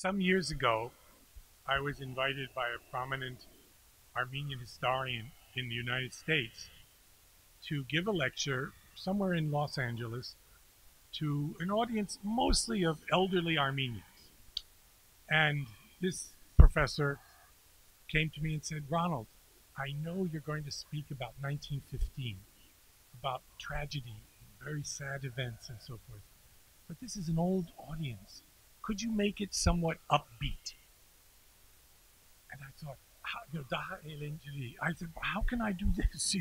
Some years ago, I was invited by a prominent Armenian historian in the United States to give a lecture somewhere in Los Angeles to an audience mostly of elderly Armenians. And this professor came to me and said, Ronald, I know you're going to speak about 1915, about tragedy, very sad events, and so forth. But this is an old audience. Could you make it somewhat upbeat? And I thought, I said, how can I do this?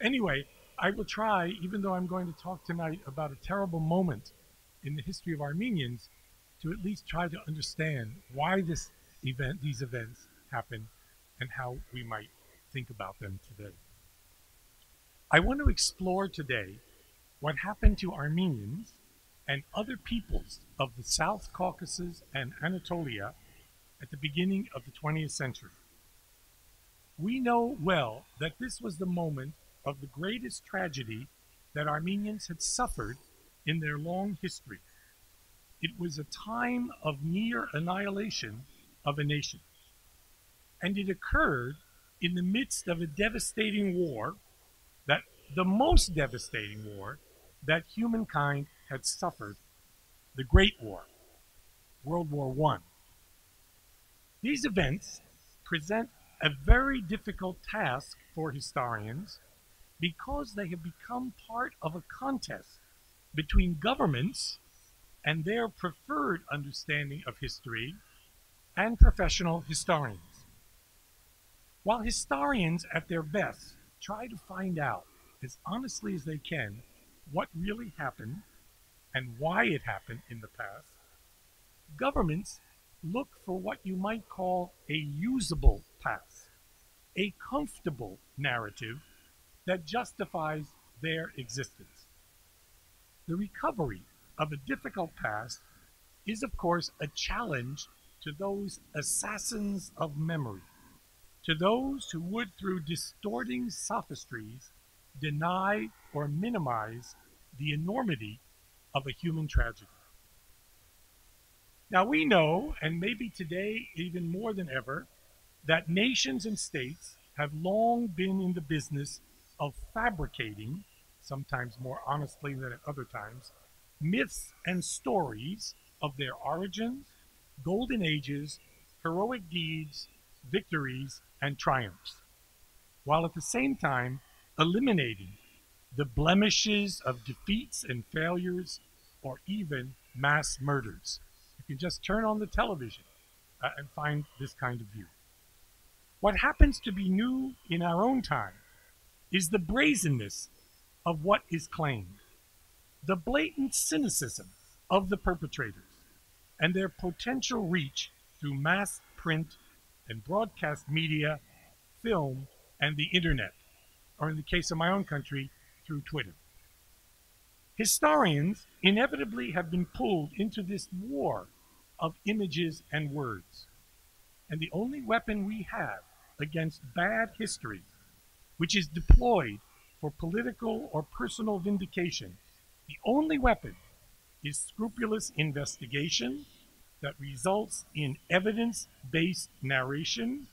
Anyway, I will try, even though I'm going to talk tonight about a terrible moment in the history of Armenians, to at least try to understand why these events happen and how we might think about them today. I want to explore today what happened to Armenians and other peoples of the South Caucasus and Anatolia at the beginning of the 20th century. We know well that this was the moment of the greatest tragedy that Armenians had suffered in their long history. It was a time of near annihilation of a nation. And it occurred in the midst of a devastating war, the most devastating war that humankind had suffered, the Great War, World War I. These events present a very difficult task for historians because they have become part of a contest between governments and their preferred understanding of history and professional historians. While historians at their best try to find out as honestly as they can what really happened and why it happened in the past, governments look for what you might call a usable past, a comfortable narrative that justifies their existence. The recovery of a difficult past is, of course, a challenge to those assassins of memory, to those who would, through distorting sophistries, deny or minimize the enormity of a human tragedy. Now we know, and maybe today even more than ever, that nations and states have long been in the business of fabricating, sometimes more honestly than at other times, myths and stories of their origins, golden ages, heroic deeds, victories, and triumphs, while at the same time eliminating the blemishes of defeats and failures or even mass murders. You can just turn on the television and find this kind of view. What happens to be new in our own time is the brazenness of what is claimed, the blatant cynicism of the perpetrators, and their potential reach through mass print and broadcast media, film, and the internet, or in the case of my own country, through Twitter. Historians inevitably have been pulled into this war of images and words. And the only weapon we have against bad history, which is deployed for political or personal vindication, the only weapon is scrupulous investigation that results in evidence-based narration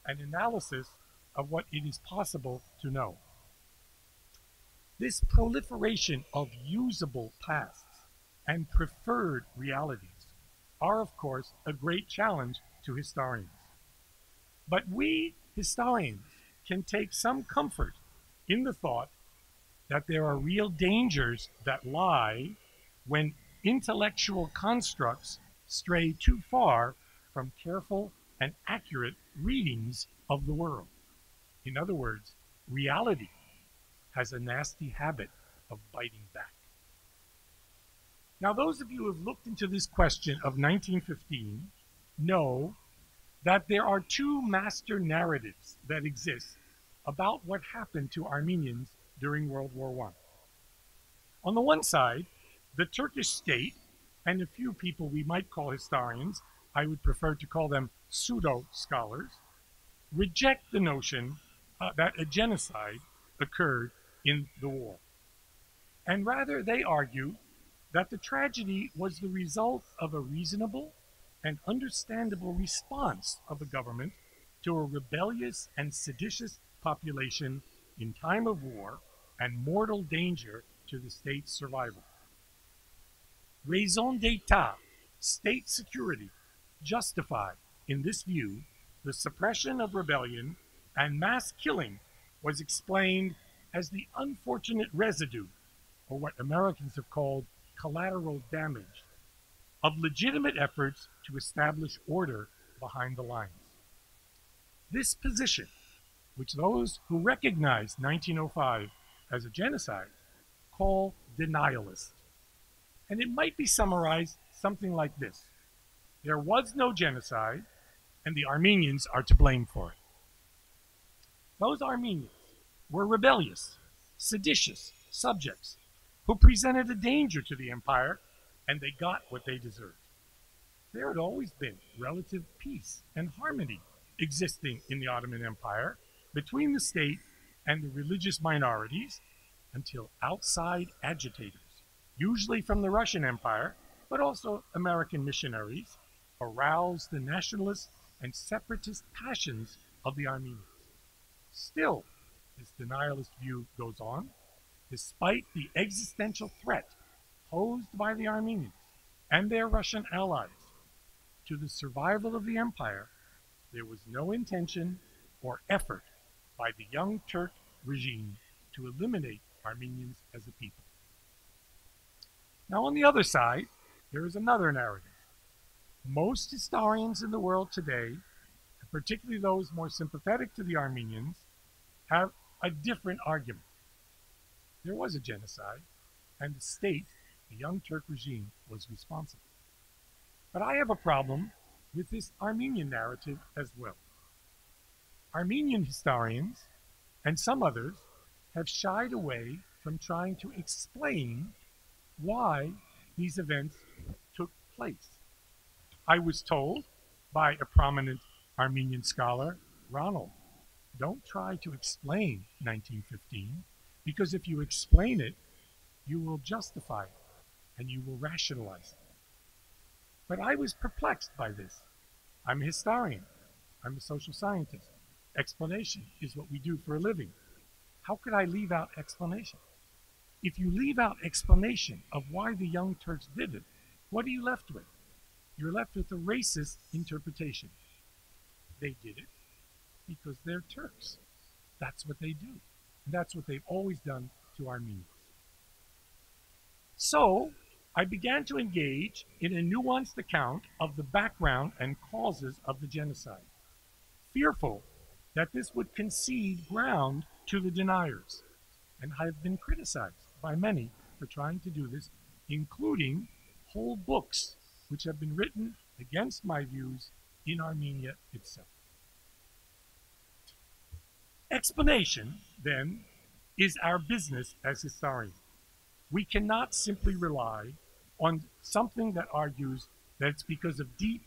and analysis of what it is possible to know. This proliferation of usable pasts and preferred realities are, of course, a great challenge to historians. But we, historians, can take some comfort in the thought that there are real dangers that lie when intellectual constructs stray too far from careful and accurate readings of the world. In other words, reality has a nasty habit of biting back. Now, those of you who have looked into this question of 1915 know that there are two master narratives that exist about what happened to Armenians during World War I. On the one side, the Turkish state and a few people we might call historians, I would prefer to call them pseudo-scholars, reject the notion that a genocide occurred in the war. And rather, they argue that the tragedy was the result of a reasonable and understandable response of the government to a rebellious and seditious population in time of war and mortal danger to the state's survival. Raison d'etat, state security, justified, in this view, the suppression of rebellion, and mass killing was explained as the unfortunate residue, or what Americans have called collateral damage, of legitimate efforts to establish order behind the lines. This position, which those who recognize 1905 as a genocide call denialist, and it might be summarized something like this: there was no genocide, and the Armenians are to blame for it. Those Armenians were rebellious, seditious subjects who presented a danger to the empire, and they got what they deserved. There had always been relative peace and harmony existing in the Ottoman Empire between the state and the religious minorities until outside agitators, usually from the Russian Empire, but also American missionaries, aroused the nationalist and separatist passions of the Armenians. Still, this denialist view goes on, despite the existential threat posed by the Armenians and their Russian allies to the survival of the empire. There was no intention or effort by the young Turk regime to eliminate Armenians as a people. Now, on the other side, there is another narrative. Most historians in the world today, and particularly those more sympathetic to the Armenians, have a different argument. There was a genocide, and the state, the young Turk regime, was responsible. But I have a problem with this Armenian narrative as well. Armenian historians, and some others, have shied away from trying to explain why these events took place. I was told by a prominent Armenian scholar, Ronald, don't try to explain 1915, because if you explain it, you will justify it and you will rationalize it. But I was perplexed by this. I'm a historian. I'm a social scientist. Explanation is what we do for a living. How could I leave out explanation? If you leave out explanation of why the young Turks did it, what are you left with? You're left with a racist interpretation. They did it because they're Turks. That's what they do. And that's what they've always done to Armenians. So I began to engage in a nuanced account of the background and causes of the genocide, fearful that this would concede ground to the deniers, and I have been criticized by many for trying to do this, including whole books which have been written against my views in Armenia itself. Explanation, then, is our business as historians. We cannot simply rely on something that argues that it's because of deep,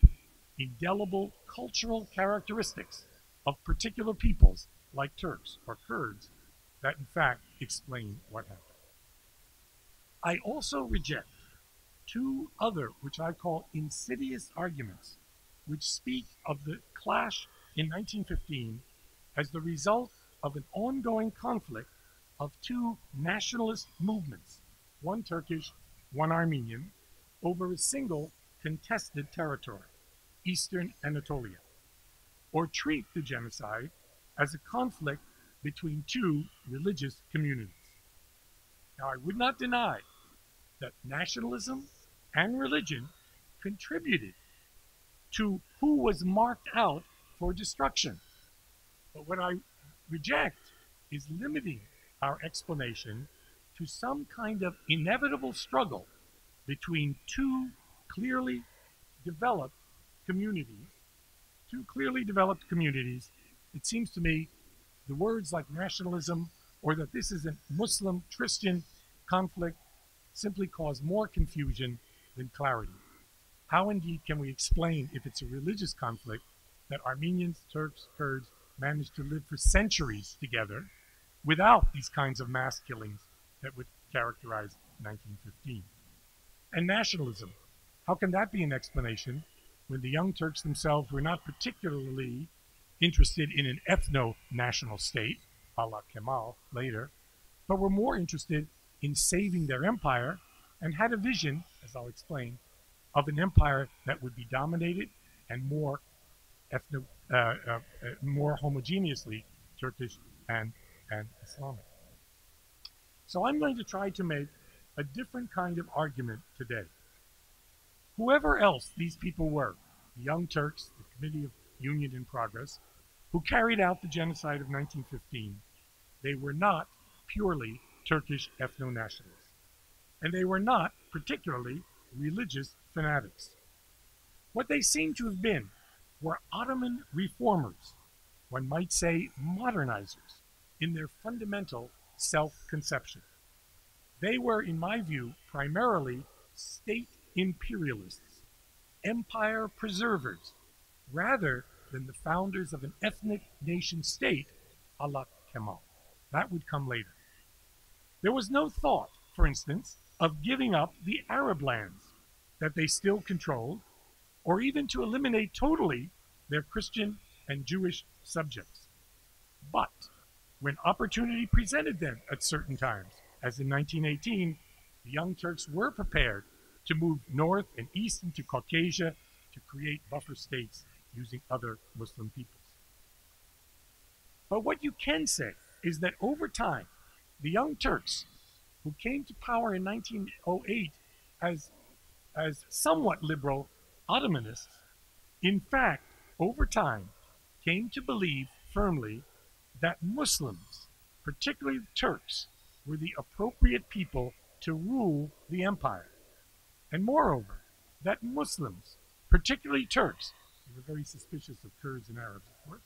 indelible cultural characteristics of particular peoples, like Turks or Kurds, that in fact explain what happened. I also reject two other, which I call insidious arguments, which speak of the clash in 1915 as the result of an ongoing conflict of two nationalist movements, one Turkish, one Armenian, over a single contested territory, Eastern Anatolia, or treat the genocide as a conflict between two religious communities. Now, I would not deny that nationalism and religion contributed to who was marked out for destruction. But what I reject is limiting our explanation to some kind of inevitable struggle between two clearly developed communities. It seems to me the words like nationalism or that this is a Muslim-Christian conflict simply cause more confusion than clarity. How indeed can we explain, if it's a religious conflict, that Armenians, Turks, Kurds managed to live for centuries together without these kinds of mass killings that would characterize 1915? And nationalism, how can that be an explanation when the Young Turks themselves were not particularly interested in an ethno-national state, a la Kemal later, but were more interested in saving their empire and had a vision, as I'll explain, of an empire that would be dominated and more more homogeneously Turkish and Islamic. So I'm going to try to make a different kind of argument today. Whoever else these people were, the Young Turks, the Committee of Union and Progress, who carried out the genocide of 1915, they were not purely Turkish ethno-nationalists, and they were not particularly religious fanatics. What they seem to have been were Ottoman reformers, one might say modernizers, in their fundamental self-conception. They were, in my view, primarily state imperialists, empire preservers, rather than the founders of an ethnic nation state a la Kemal. That would come later. There was no thought, for instance, of giving up the Arab lands that they still controlled, or even to eliminate totally their Christian and Jewish subjects. But when opportunity presented them at certain times, as in 1918, the Young Turks were prepared to move north and east into Caucasia to create buffer states using other Muslim peoples. But what you can say is that over time, the Young Turks, who came to power in 1908 as somewhat liberal Ottomanists, in fact, over time, came to believe firmly that Muslims, particularly Turks, were the appropriate people to rule the empire. And moreover, that Muslims, particularly Turks, they were very suspicious of Kurds and Arabs, of course,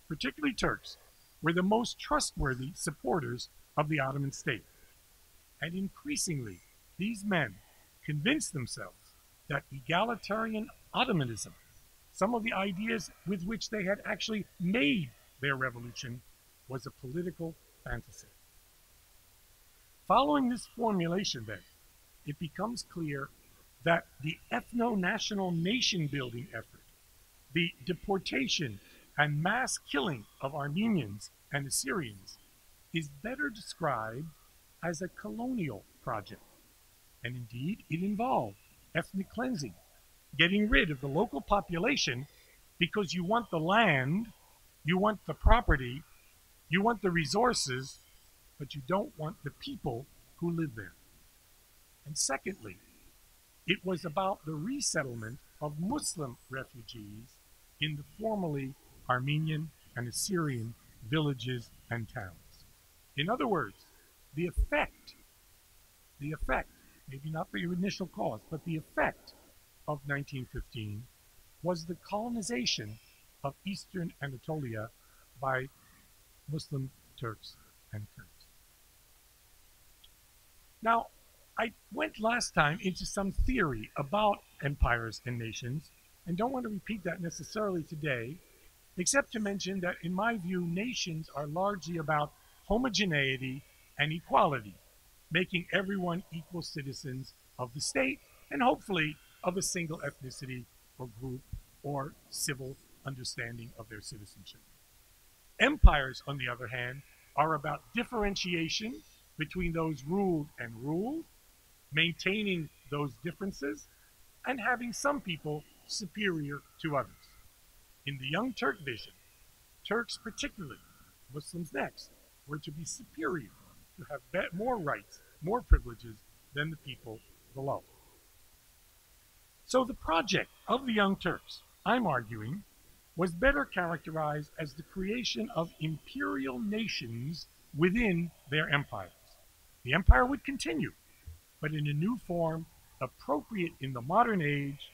particularly Turks, were the most trustworthy supporters of the Ottoman state. And increasingly, these men convinced themselves that egalitarian Ottomanism, some of the ideas with which they had actually made their revolution, was a political fantasy. Following this formulation, then, it becomes clear that the ethno-national nation-building effort, the deportation and mass killing of Armenians and Assyrians, is better described as a colonial project. And indeed, it involved ethnic cleansing, getting rid of the local population because you want the land, you want the property, you want the resources, but you don't want the people who live there. And secondly, it was about the resettlement of Muslim refugees in the formerly Armenian and Assyrian villages and towns. In other words, the effect, maybe not the initial cause, but the effect of 1915 was the colonization of Eastern Anatolia by Muslim Turks and Kurds. Now, I went last time into some theory about empires and nations, and don't want to repeat that necessarily today, except to mention that in my view, nations are largely about homogeneity and equality, making everyone equal citizens of the state and hopefully of a single ethnicity or group or civil understanding of their citizenship. Empires, on the other hand, are about differentiation between those ruled and ruled, maintaining those differences, and having some people superior to others. In the Young Turk vision, Turks particularly, Muslims next, were to be superior, to have more rights, more privileges than the people below. So the project of the Young Turks, I'm arguing, was better characterized as the creation of imperial nations within their empires. The empire would continue, but in a new form, appropriate in the modern age,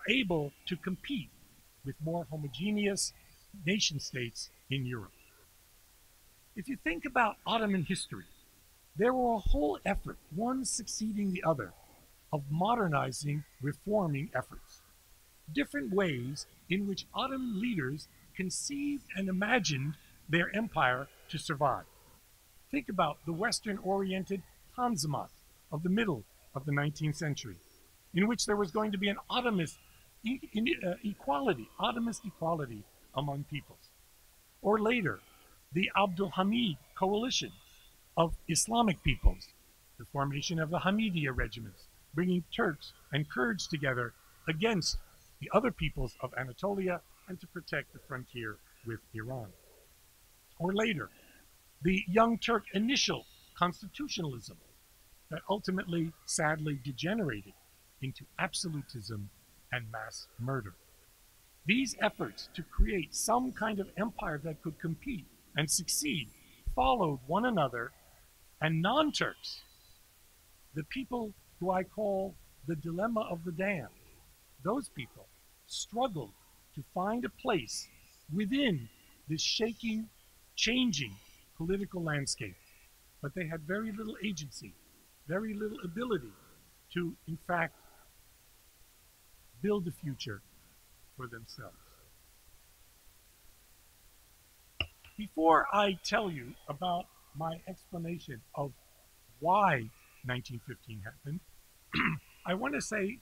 able to compete with more homogeneous nation states in Europe. If you think about Ottoman history, there were a whole effort, one succeeding the other, of modernizing, reforming efforts. Different ways in which Ottoman leaders conceived and imagined their empire to survive. Think about the Western-oriented Tanzimat of the middle of the 19th century, in which there was going to be an Ottoman equality, Ottomanist equality among peoples. Or later, the Abdul Hamid coalition of Islamic peoples, the formation of the Hamidiya regiments, bringing Turks and Kurds together against the other peoples of Anatolia and to protect the frontier with Iran. Or later, the Young Turk initial constitutionalism that ultimately, sadly, degenerated into absolutism and mass murder. These efforts to create some kind of empire that could compete and succeed followed one another, and non-Turks, the people who I call the dilemma of the damned, those people struggled to find a place within this shaking, changing political landscape. But they had very little agency, very little ability to, in fact, build a future for themselves. Before I tell you about my explanation of why 1915 happened, I want to say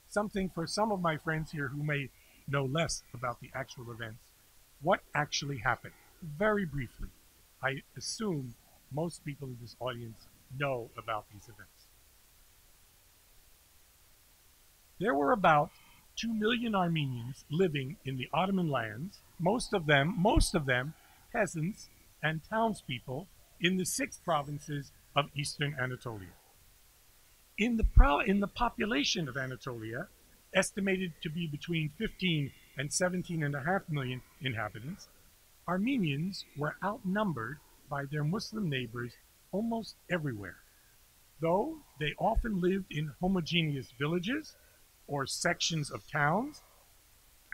something for some of my friends here who may know less about the actual events. What actually happened? Very briefly. I assume most people in this audience know about these events. There were about 2 million Armenians living in the Ottoman lands, most of them peasants and townspeople in the 6 provinces of eastern Anatolia. In the population of Anatolia, estimated to be between 15 and 17.5 million inhabitants, Armenians were outnumbered by their Muslim neighbors almost everywhere, though they often lived in homogeneous villages or sections of towns,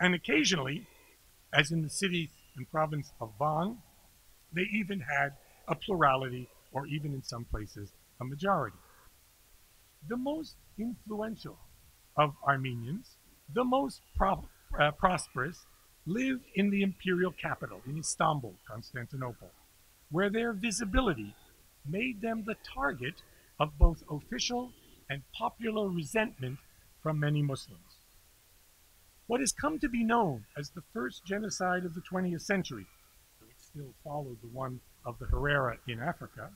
and occasionally, as in the city and province of Van, they even had a plurality, or even in some places, a majority. The most influential of Armenians, the most prosperous, lived in the imperial capital, in Istanbul, Constantinople, where their visibility made them the target of both official and popular resentment from many Muslims. What has come to be known as the first genocide of the 20th century, though it still followed the one of the Herero in Africa,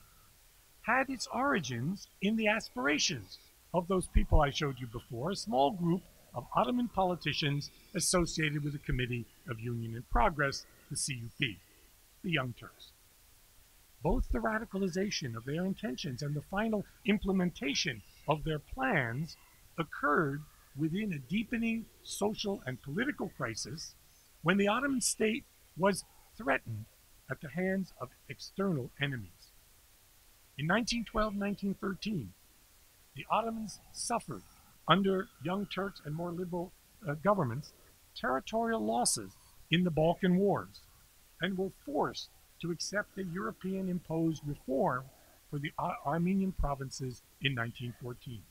had its origins in the aspirations of those people I showed you before, a small group of Ottoman politicians associated with the Committee of Union and Progress, the CUP, the Young Turks. Both the radicalization of their intentions and the final implementation of their plans occurred within a deepening social and political crisis when the Ottoman state was threatened at the hands of external enemies. In 1912-1913, the Ottomans suffered, under Young Turks and more liberal governments, territorial losses in the Balkan Wars, and were forced to accept a European-imposed reform for the Armenian provinces in 1914.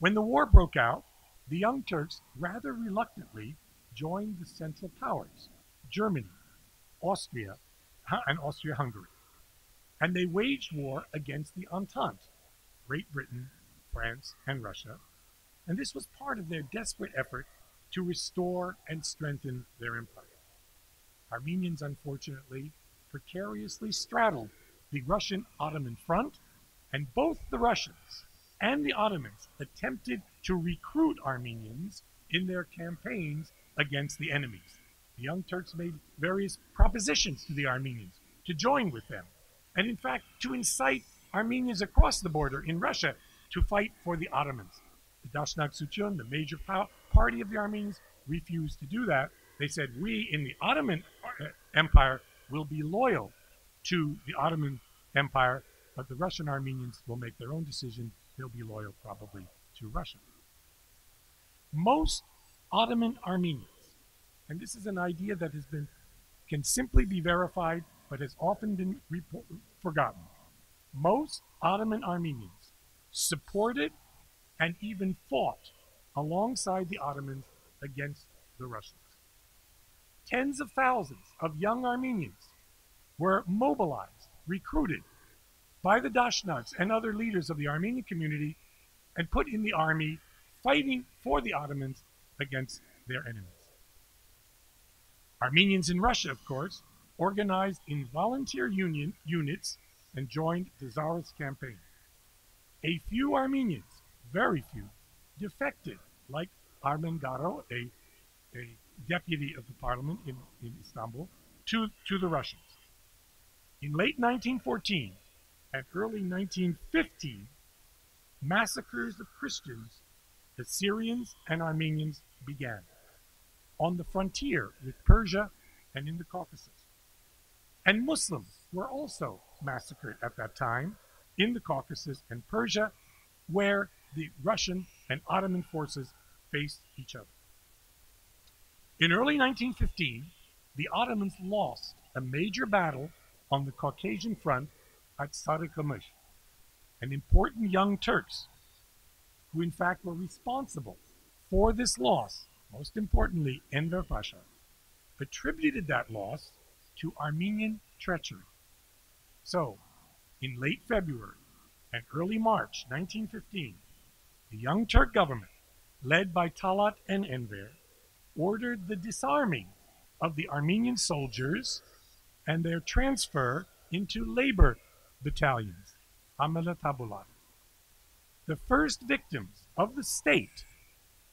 When the war broke out, the Young Turks rather reluctantly joined the Central Powers, Germany, Austria, and Austria-Hungary, and they waged war against the Entente, Great Britain, France, and Russia, and this was part of their desperate effort to restore and strengthen their empire. Armenians, unfortunately, precariously straddled the Russian-Ottoman front, and both the Russians and the Ottomans attempted to recruit Armenians in their campaigns against the enemies. The Young Turks made various propositions to the Armenians to join with them, and in fact to incite Armenians across the border in Russia to fight for the Ottomans. The Dashnag Sutyun, the major party of the Armenians, refused to do that. They said, we in the Ottoman Empire will be loyal to the Ottoman Empire, but the Russian Armenians will make their own decision. They'll be loyal probably to Russia. Most Ottoman Armenians, and this is an idea that can simply be verified, but has often been forgotten. Most Ottoman Armenians supported and even fought alongside the Ottomans against the Russians. Tens of thousands of young Armenians were mobilized, recruited by the Dashnags and other leaders of the Armenian community and put in the army, fighting for the Ottomans against their enemies. Armenians in Russia, of course, organized in volunteer units and joined the Tsarist campaign. A few Armenians, very few, defected, like Armen Garo, a deputy of the parliament in Istanbul, to the Russians. In late 1914 and early 1915, massacres of Christians, Assyrians, and Armenians began on the frontier with Persia and in the Caucasus. And Muslims were also massacred at that time in the Caucasus and Persia, where the Russian and Ottoman forces faced each other. In early 1915, the Ottomans lost a major battle on the Caucasian front at Sarıkamış, and important young Turks, who in fact were responsible for this loss, most importantly Enver Pasha, attributed that loss to Armenian treachery. So, in late February and early March 1915, the young Turk government, led by Talat and Enver, ordered the disarming of the Armenian soldiers and their transfer into labor battalions, Amelatabulat. The first victims of the state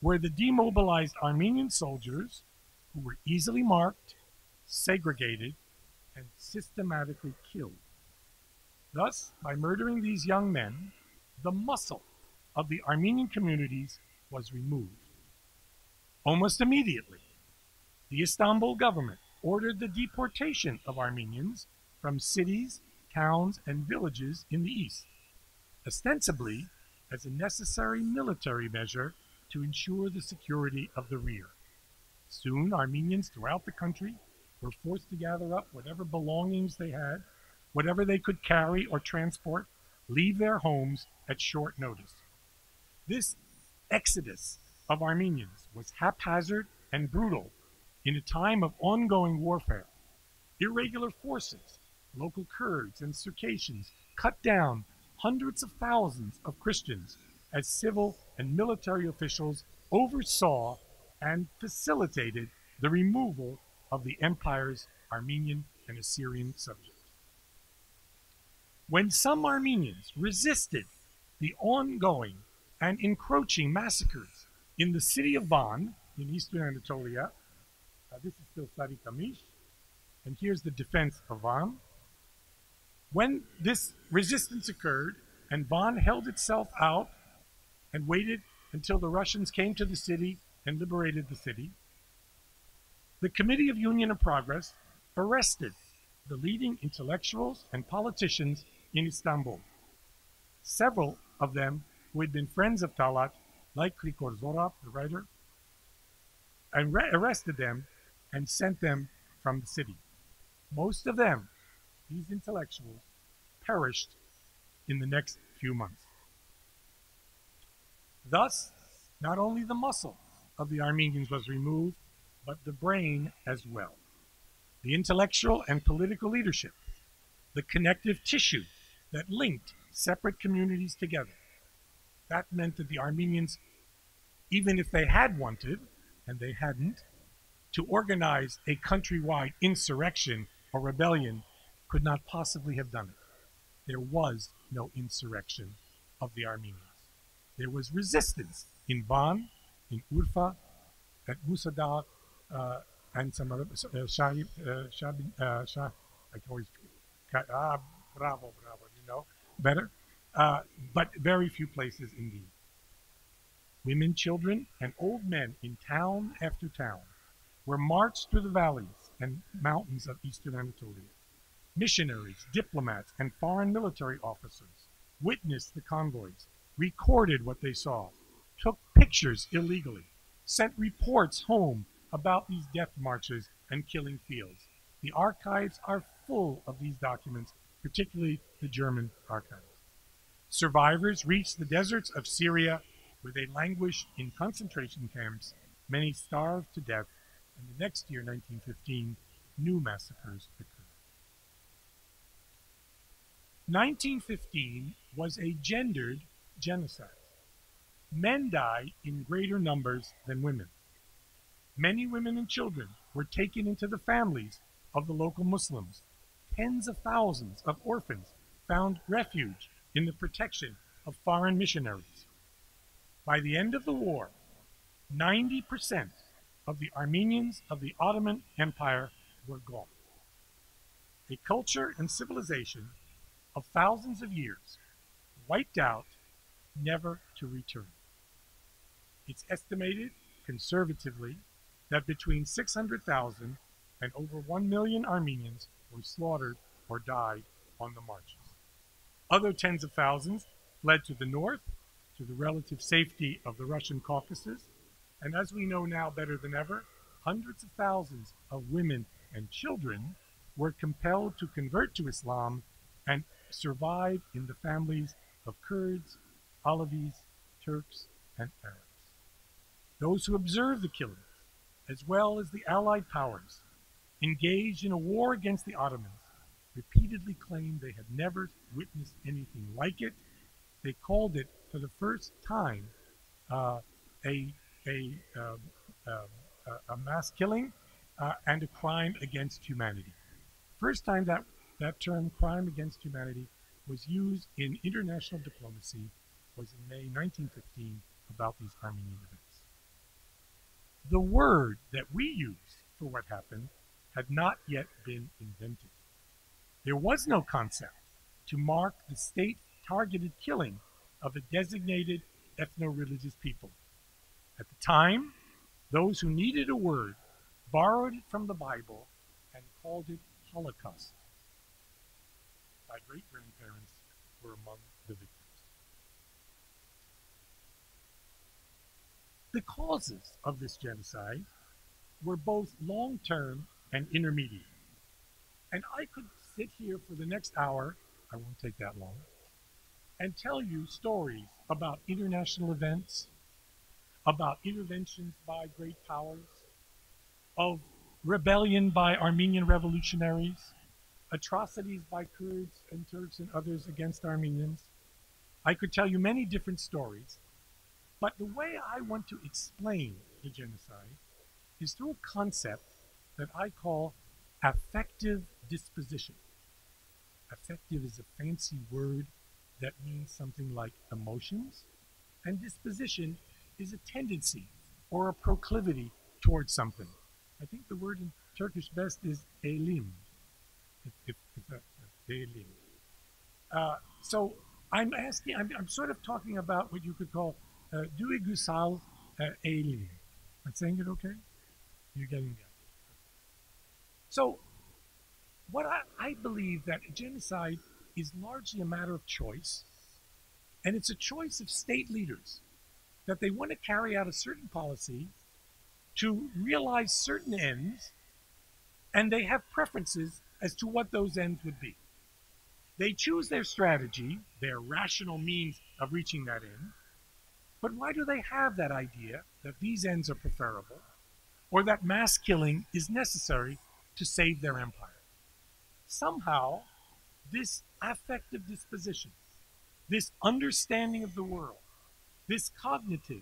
were the demobilized Armenian soldiers who were easily marked, segregated, and systematically killed. Thus, by murdering these young men, the muscle of the Armenian communities was removed. Almost immediately, the Istanbul government ordered the deportation of Armenians from cities, towns, and villages in the east, ostensibly as a necessary military measure to ensure the security of the rear. Soon, Armenians throughout the country were forced to gather up whatever belongings they had, whatever they could carry or transport, leave their homes at short notice. This exodus of Armenians was haphazard and brutal in a time of ongoing warfare. Irregular forces, local Kurds and Circassians, cut down hundreds of thousands of Christians as civil and military officials oversaw and facilitated the removal of the empire's Armenian and Assyrian subjects. When some Armenians resisted the ongoing and encroaching massacres in the city of Van in eastern Anatolia, this is still Sarıkamış, and here's the defense of Van. When this resistance occurred and Van held itself out and waited until the Russians came to the city and liberated the city, the Committee of Union and Progress arrested the leading intellectuals and politicians in Istanbul. Several of them who had been friends of Talat, like Krikor Zorab, the writer, and arrested them and sent them from the city. Most of them, these intellectuals, perished in the next few months. Thus, not only the muscle of the Armenians was removed, but the brain as well. The intellectual and political leadership, the connective tissue that linked separate communities together. That meant that the Armenians, even if they had wanted, and they hadn't, to organize a countrywide insurrection or rebellion, could not possibly have done it. There was no insurrection of the Armenians. There was resistance in Van, in Urfa, at Musadag, and some other, I can always, bravo, you know, better, but very few places indeed. Women, children, and old men in town after town were marched through the valleys and mountains of eastern Anatolia. Missionaries, diplomats, and foreign military officers witnessed the convoys, recorded what they saw, took pictures illegally, sent reports home about these death marches and killing fields. The archives are full of these documents, particularly the German archives. Survivors reached the deserts of Syria, where they languished in concentration camps. Many starved to death, and the next year, 1915, new massacres occurred. 1915 was a gendered genocide. Men died in greater numbers than women. Many women and children were taken into the families of the local Muslims. Tens of thousands of orphans found refuge in the protection of foreign missionaries. By the end of the war, 90% of the Armenians of the Ottoman Empire were gone. A culture and civilization of thousands of years wiped out, never to return. It's estimated, conservatively, that between 600,000 and over 1 million Armenians were slaughtered or died on the marches. Other tens of thousands fled to the north, to the relative safety of the Russian Caucasus, and as we know now better than ever, hundreds of thousands of women and children were compelled to convert to Islam and survive in the families of Kurds, Alevis, Turks, and Arabs. Those who observed the killings, as well as the Allied powers, engaged in a war against the Ottomans, repeatedly claimed they had never witnessed anything like it. They called it, for the first time, a mass killing and a crime against humanity. First time that term, crime against humanity, was used in international diplomacy was in May 1915 about these Armenian events. The word that we use for what happened had not yet been invented. There was no concept to mark the state-targeted killing of a designated ethno-religious people. At the time, those who needed a word borrowed it from the Bible and called it Holocaust. My great-grandparents were among the victims. The causes of this genocide were both long-term and intermediate. And I could sit here for the next hour, I won't take that long, and tell you stories about international events, about interventions by great powers, of rebellion by Armenian revolutionaries, atrocities by Kurds and Turks and others against Armenians. I could tell you many different stories, but the way I want to explain the genocide is through a concept that I call affective disposition. Affective is a fancy word that means something like emotions, and disposition is a tendency or a proclivity towards something. I think the word in Turkish best is elim. Elim. So I'm asking, I'm sort of talking about what you could call duygusal elim. Am I saying it okay? You're getting that. So what I believe that genocide is largely a matter of choice, and it's a choice of state leaders that they want to carry out a certain policy to realize certain ends, and they have preferences as to what those ends would be. They choose their strategy, their rational means of reaching that end, but why do they have that idea that these ends are preferable, or that mass killing is necessary to save their empire? Somehow, this affective disposition, this understanding of the world, this cognitive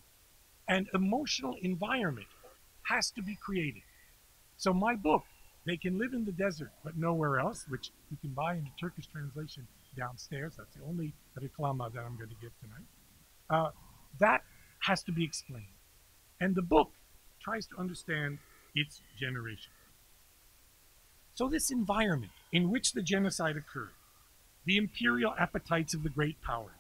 and emotional environment has to be created. So my book, They Can Live in the Desert But Nowhere Else, which you can buy in the Turkish translation downstairs, that's the only reclama that I'm going to give tonight, that has to be explained. And the book tries to understand its generation. So this environment in which the genocide occurred, the imperial appetites of the great powers,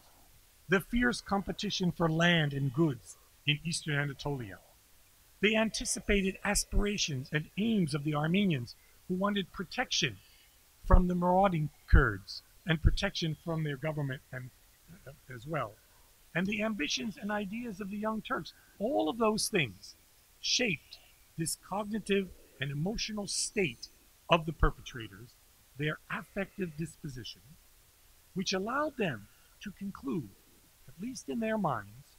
the fierce competition for land and goods in eastern Anatolia, the anticipated aspirations and aims of the Armenians who wanted protection from the marauding Kurds and protection from their government and, as well, and the ambitions and ideas of the young Turks, all of those things shaped this cognitive and emotional state of the perpetrators, their affective disposition, which allowed them to conclude, at least in their minds,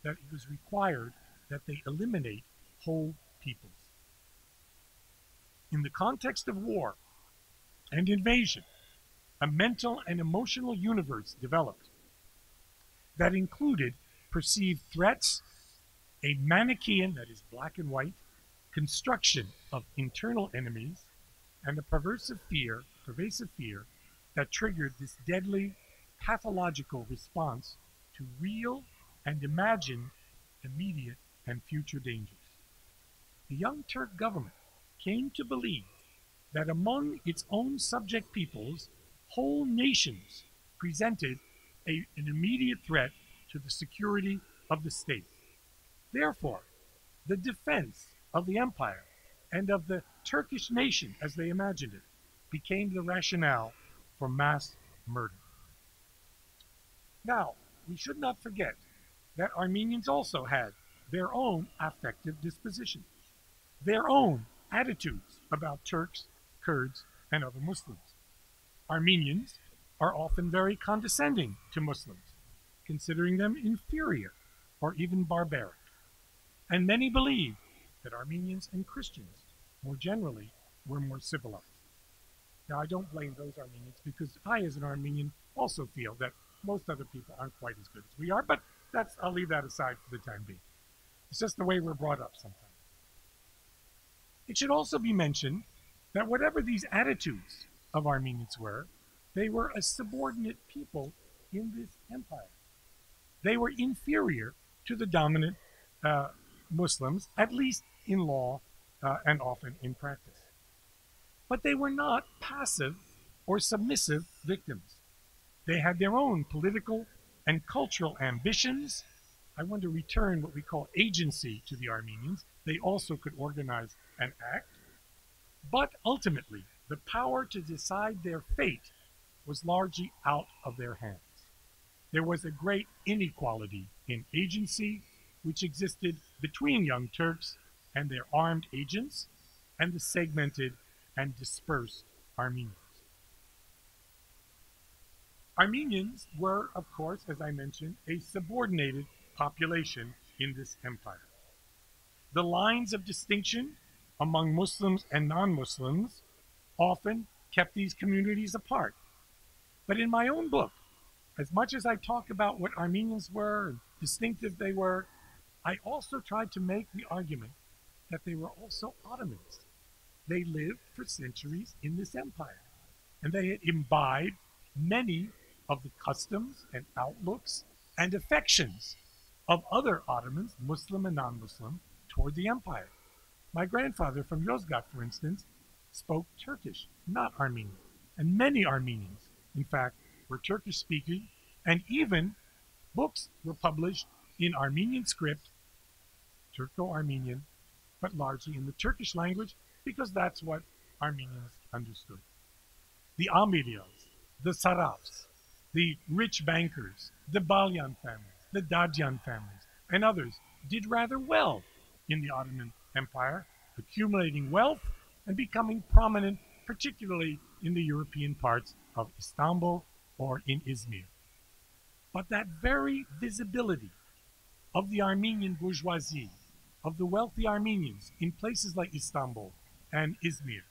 that it was required that they eliminate whole peoples. In the context of war and invasion, a mental and emotional universe developed that included perceived threats, a Manichaean, that is black and white, construction of internal enemies, and the pervasive fear that triggered this deadly, pathological response to real and imagined immediate and future dangers. The Young Turk government came to believe that among its own subject peoples, whole nations presented an immediate threat to the security of the state. Therefore, the defense of the empire and of the Turkish nation, as they imagined it, became the rationale for mass murder. Now, we should not forget that Armenians also had their own affective disposition, their own attitudes about Turks, Kurds, and other Muslims. Armenians are often very condescending to Muslims, considering them inferior or even barbaric. And many believe that Armenians and Christians, more generally, were more civilized. Now, I don't blame those Armenians because I, as an Armenian, also feel that most other people aren't quite as good as we are, but I'll leave that aside for the time being. It's just the way we're brought up sometimes. It should also be mentioned that whatever these attitudes of Armenians were, they were a subordinate people in this empire. They were inferior to the dominant Muslims, at least in law and often in practice. But they were not passive or submissive victims. They had their own political and cultural ambitions. I want to return what we call agency to the Armenians. They also could organize and act. But ultimately, the power to decide their fate was largely out of their hands. There was a great inequality in agency which existed between Young Turks and their armed agents and the segmented and dispersed Armenians. Armenians were, of course, as I mentioned, a subordinated population in this empire. The lines of distinction among Muslims and non-Muslims often kept these communities apart. But in my own book, as much as I talk about what Armenians were and distinctive they were, I also tried to make the argument that they were also Ottomans. They lived for centuries in this empire, and they had imbibed many of the customs and outlooks and affections of other Ottomans, Muslim and non-Muslim, toward the empire. My grandfather from Yozgat, for instance, spoke Turkish, not Armenian, and many Armenians, in fact, were Turkish-speaking, and even books were published in Armenian script, Turco-Armenian, but largely in the Turkish language, because that's what Armenians understood. The Amiryals, the Sarafs, the rich bankers, the Balyan families, the Dadyan families, and others did rather well in the Ottoman Empire, accumulating wealth and becoming prominent, particularly in the European parts of Istanbul or in Izmir. But that very visibility of the Armenian bourgeoisie, of the wealthy Armenians in places like Istanbul and Izmir,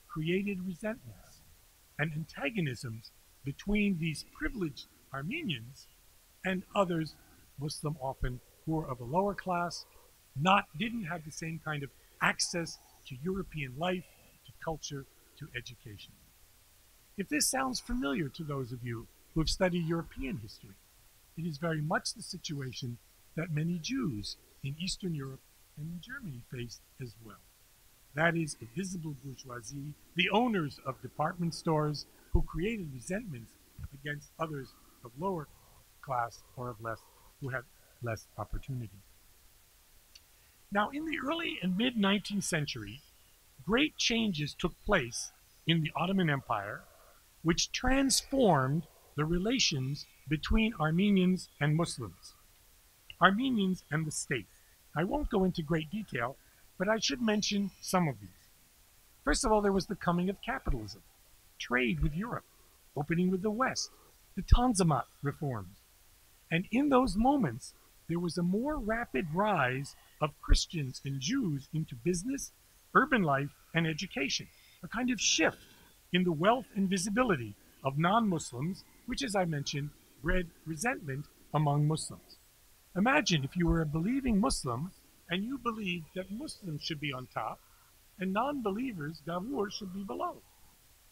created resentments and antagonisms between these privileged Armenians and others, Muslim often, who were of a lower class, didn't have the same kind of access to European life, to culture, to education. If this sounds familiar to those of you who have studied European history, it is very much the situation that many Jews in Eastern Europe and in Germany faced as well. That is a visible bourgeoisie, the owners of department stores who created resentments against others of lower class or who had less opportunity. Now, in the early and mid-19th century, great changes took place in the Ottoman Empire, which transformed the relations between Armenians and Muslims, Armenians and the state. I won't go into great detail, but I should mention some of these. First of all, there was the coming of capitalism, trade with Europe, opening with the West, the Tanzimat reforms. And in those moments, there was a more rapid rise of Christians and Jews into business, urban life, and education, a kind of shift in the wealth and visibility of non-Muslims, which, as I mentioned, bred resentment among Muslims. Imagine if you were a believing Muslim and you believe that Muslims should be on top and non-believers, Gavur, should be below.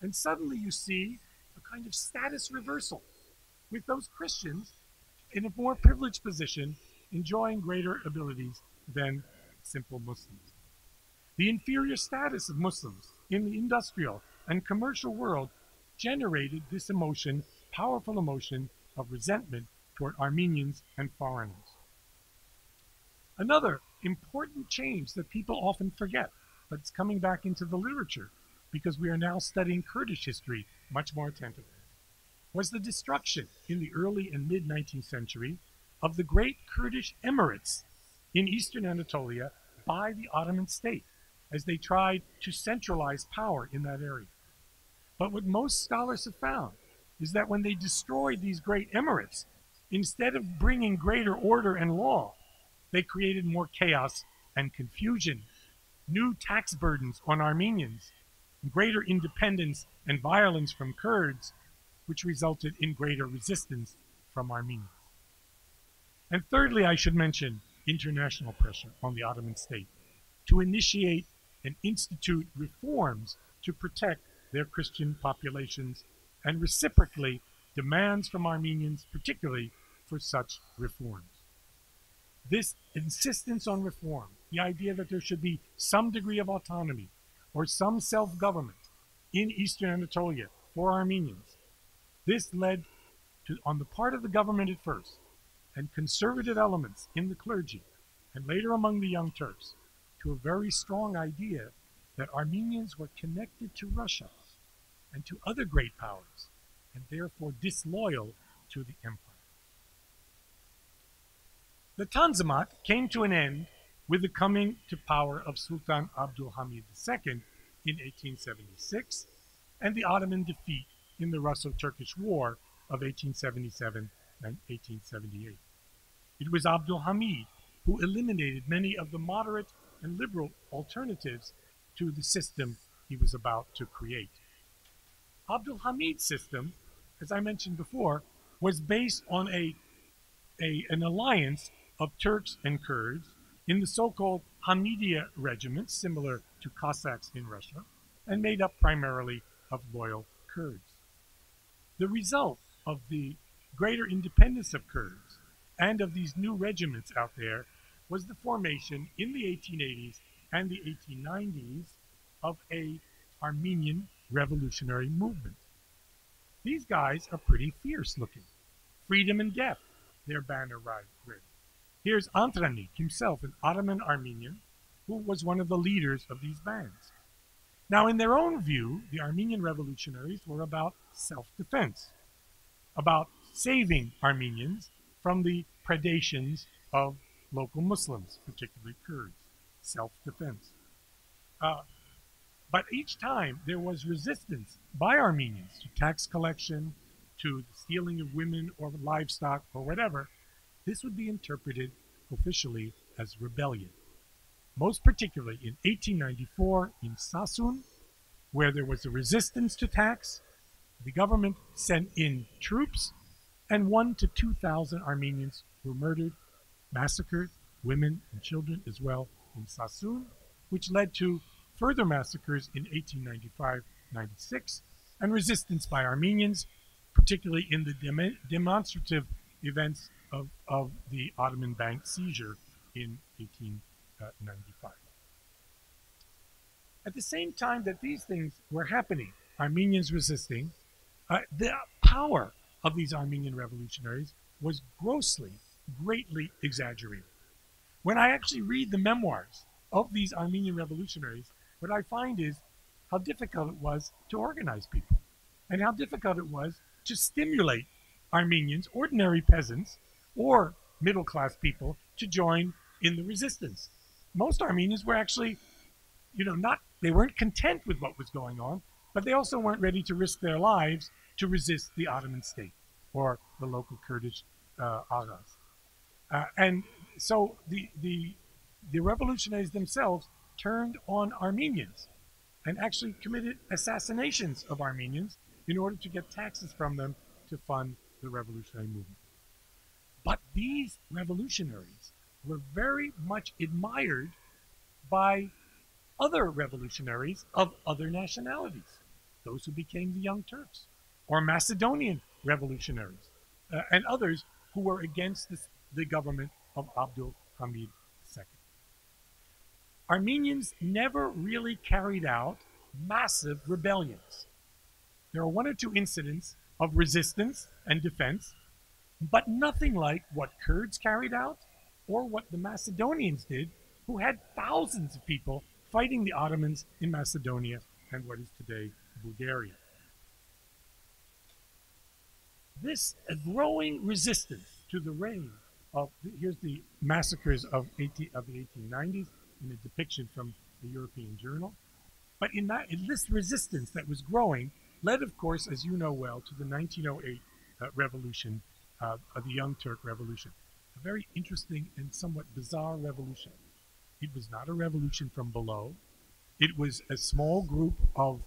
And suddenly you see a kind of status reversal with those Christians in a more privileged position, enjoying greater abilities than simple Muslims. The inferior status of Muslims in the industrial and commercial world generated this emotion, powerful emotion of resentment toward Armenians and foreigners. Another important change that people often forget, but it's coming back into the literature because we are now studying Kurdish history much more attentively, was the destruction in the early and mid-19th century of the great Kurdish emirates in eastern Anatolia by the Ottoman state as they tried to centralize power in that area. But what most scholars have found is that when they destroyed these great emirates, instead of bringing greater order and law, they created more chaos and confusion, new tax burdens on Armenians, greater independence and violence from Kurds, which resulted in greater resistance from Armenians. And thirdly, I should mention international pressure on the Ottoman state to initiate and institute reforms to protect their Christian populations, and reciprocally demands from Armenians, particularly for such reforms. This insistence on reform, the idea that there should be some degree of autonomy or some self-government in eastern Anatolia for Armenians, this led to, on the part of the government at first, and conservative elements in the clergy, and later among the Young Turks, to a very strong idea that Armenians were connected to Russia and to other great powers, and therefore disloyal to the empire. The Tanzimat came to an end with the coming to power of Sultan Abdul Hamid II in 1876 and the Ottoman defeat in the Russo-Turkish War of 1877 and 1878. It was Abdul Hamid who eliminated many of the moderate and liberal alternatives to the system he was about to create. Abdul Hamid's system, as I mentioned before, was based on an alliance of Turks and Kurds in the so-called Hamidiya regiments, similar to Cossacks in Russia, and made up primarily of loyal Kurds. The result of the greater independence of Kurds and of these new regiments out there was the formation in the 1880s and the 1890s of an Armenian revolutionary movement. These guys are pretty fierce looking. Freedom and death, their banner read. Here's Antranik himself, an Ottoman Armenian, who was one of the leaders of these bands. Now, in their own view, the Armenian revolutionaries were about self-defense, about saving Armenians from the predations of local Muslims, particularly Kurds, self-defense. But each time there was resistance by Armenians to tax collection, to the stealing of women or livestock or whatever, this would be interpreted officially as rebellion. Most particularly in 1894 in Sassoon, where there was a resistance to tax, the government sent in troops, and 1,000 to 2,000 Armenians were murdered, massacred, women and children as well in Sassoon, which led to further massacres in 1895-96 and resistance by Armenians, particularly in the demonstrative events of the Ottoman bank seizure in 1895. At the same time that these things were happening, Armenians resisting, the power of these Armenian revolutionaries was greatly exaggerated. When I actually read the memoirs of these Armenian revolutionaries, what I find is how difficult it was to organize people and how difficult it was to stimulate Armenians, ordinary peasants, or middle-class people to join in the resistance. Most Armenians were actually, they weren't content with what was going on, but they also weren't ready to risk their lives to resist the Ottoman state or the local Kurdish aghas. And so the revolutionaries themselves turned on Armenians and actually committed assassinations of Armenians in order to get taxes from them to fund the revolutionary movement. But these revolutionaries were very much admired by other revolutionaries of other nationalities, those who became the Young Turks, or Macedonian revolutionaries, and others who were against the government of Abdul Hamid II. Armenians never really carried out massive rebellions. There are one or two incidents of resistance and defense, but nothing like what Kurds carried out or what the Macedonians did, who had thousands of people fighting the Ottomans in Macedonia and what is today Bulgaria. This growing resistance to the reign of, here's the massacres of the 1890s in a depiction from the European Journal. But in this resistance that was growing led, of course, as you know well, to the 1908 revolution, of the Young Turk Revolution. A very interesting and somewhat bizarre revolution. It was not a revolution from below. It was a small group of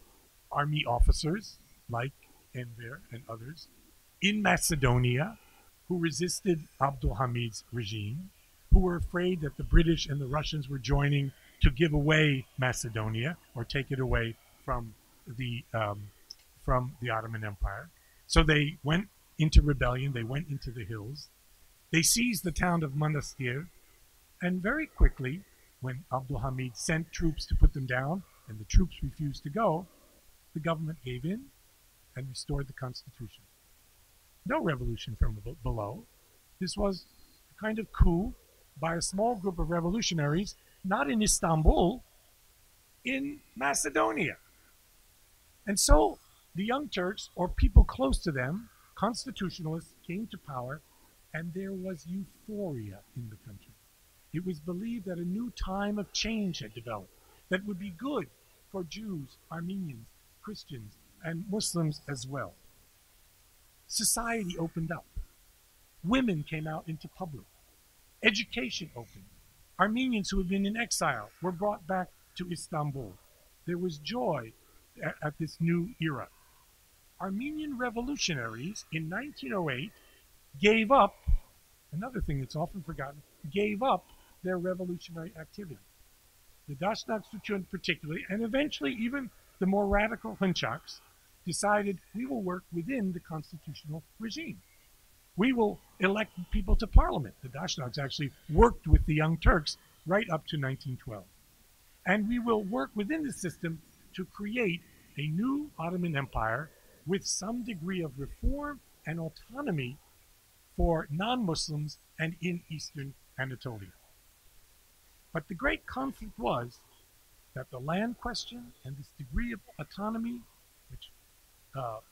army officers, like Enver and others, in Macedonia, who resisted Abdul Hamid's regime, who were afraid that the British and the Russians were joining to give away Macedonia or take it away from the Ottoman Empire. So they went into rebellion. They went into the hills. They seized the town of Manastir, and very quickly, when Abdul Hamid sent troops to put them down, and the troops refused to go, the government gave in and restored the constitution. No revolution from below. This was a kind of coup by a small group of revolutionaries, not in Istanbul, in Macedonia. And so the Young Turks, or people close to them, constitutionalists, came to power, and there was euphoria in the country. It was believed that a new time of change had developed that would be good for Jews, Armenians, Christians, and Muslims as well. Society opened up. Women came out into public. Education opened. Armenians who had been in exile were brought back to Istanbul. There was joy at this new era. Armenian revolutionaries in 1908 gave up, another thing that's often forgotten, gave up their revolutionary activity. The Dashnaks particularly, and eventually even the more radical Hunchaks, decided we will work within the constitutional regime. We will elect people to parliament. The Dashnaks actually worked with the Young Turks right up to 1912. And we will work within the system to create a new Ottoman Empire with some degree of reform and autonomy for non-Muslims and in Eastern Anatolia. But the great conflict was that the land question and this degree of autonomy, which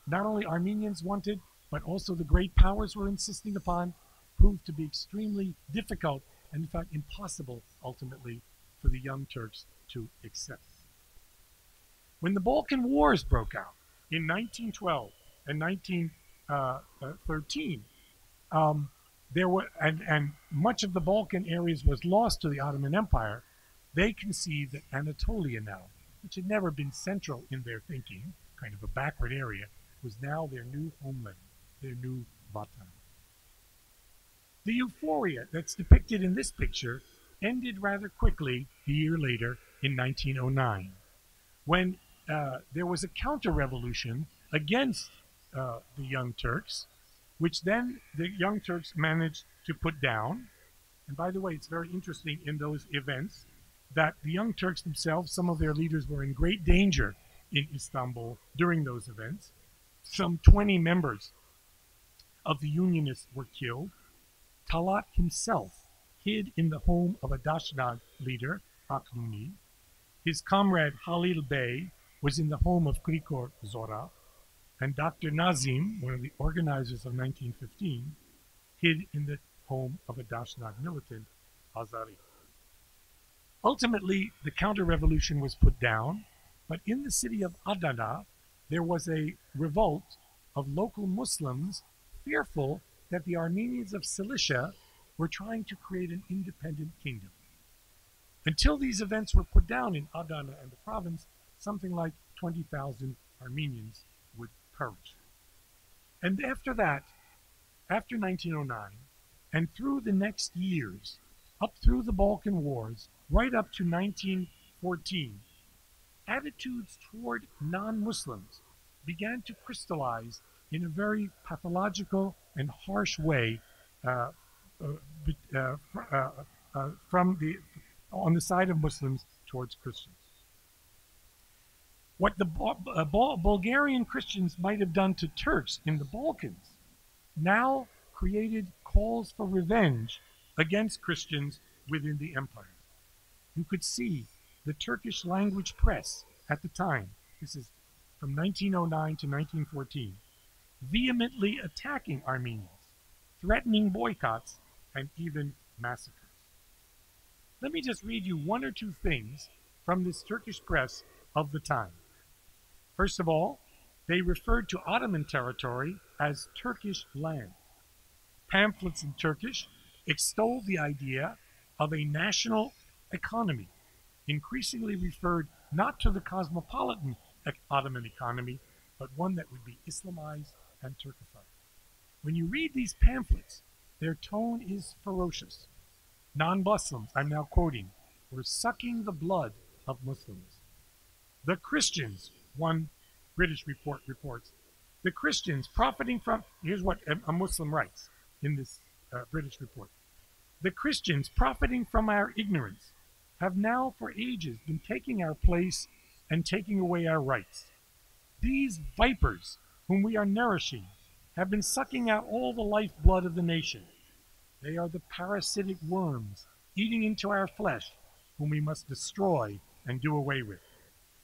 not only Armenians wanted, but also the great powers were insisting upon, proved to be extremely difficult and in fact impossible ultimately for the Young Turks to accept. When the Balkan Wars broke out in 1912 and 1913, there were, and much of the Balkan areas was lost to the Ottoman Empire. They conceived that Anatolia now, which had never been central in their thinking, kind of a backward area, was now their new homeland, their new Vatan. The euphoria that's depicted in this picture ended rather quickly a year later in 1909, when there was a counter-revolution against the Young Turks, which then the Young Turks managed to put down. And by the way, it's very interesting in those events that the Young Turks themselves, some of their leaders were in great danger in Istanbul during those events. Some 20 members of the Unionists were killed. Talat himself hid in the home of a Dashnag leader, Aknuni. His comrade Halil Bey was in the home of Krikor Zora. And Dr. Nazim, one of the organizers of 1915, hid in the home of a Dashnag militant, Azari. Ultimately, the counter-revolution was put down, but in the city of Adana, there was a revolt of local Muslims fearful that the Armenians of Cilicia were trying to create an independent kingdom. Until these events were put down in Adana and the province, something like 20,000 Armenians would perish. And after that, after 1909, and through the next years, up through the Balkan Wars, right up to 1914, attitudes toward non-Muslims began to crystallize in a very pathological and harsh way uh, from the on the side of Muslims towards Christians. What the Bulgarian Christians might have done to Turks in the Balkans now created calls for revenge against Christians within the empire. You could see the Turkish language press at the time, this is from 1909 to 1914, vehemently attacking Armenians, threatening boycotts, and even massacres. Let me just read you one or two things from this Turkish press of the time. First of all, they referred to Ottoman territory as Turkish land. Pamphlets in Turkish extolled the idea of a national economy, increasingly referred not to the cosmopolitan Ottoman economy, but one that would be Islamized and Turkified. When you read these pamphlets, their tone is ferocious. Non-Muslims, I'm now quoting, were sucking the blood of Muslims. The Christians, one British report reports, the Christians profiting from, here's what a Muslim writes in this British report. The Christians profiting from our ignorance have now for ages been taking our place and taking away our rights. These vipers whom we are nourishing have been sucking out all the lifeblood of the nation. They are the parasitic worms eating into our flesh whom we must destroy and do away with.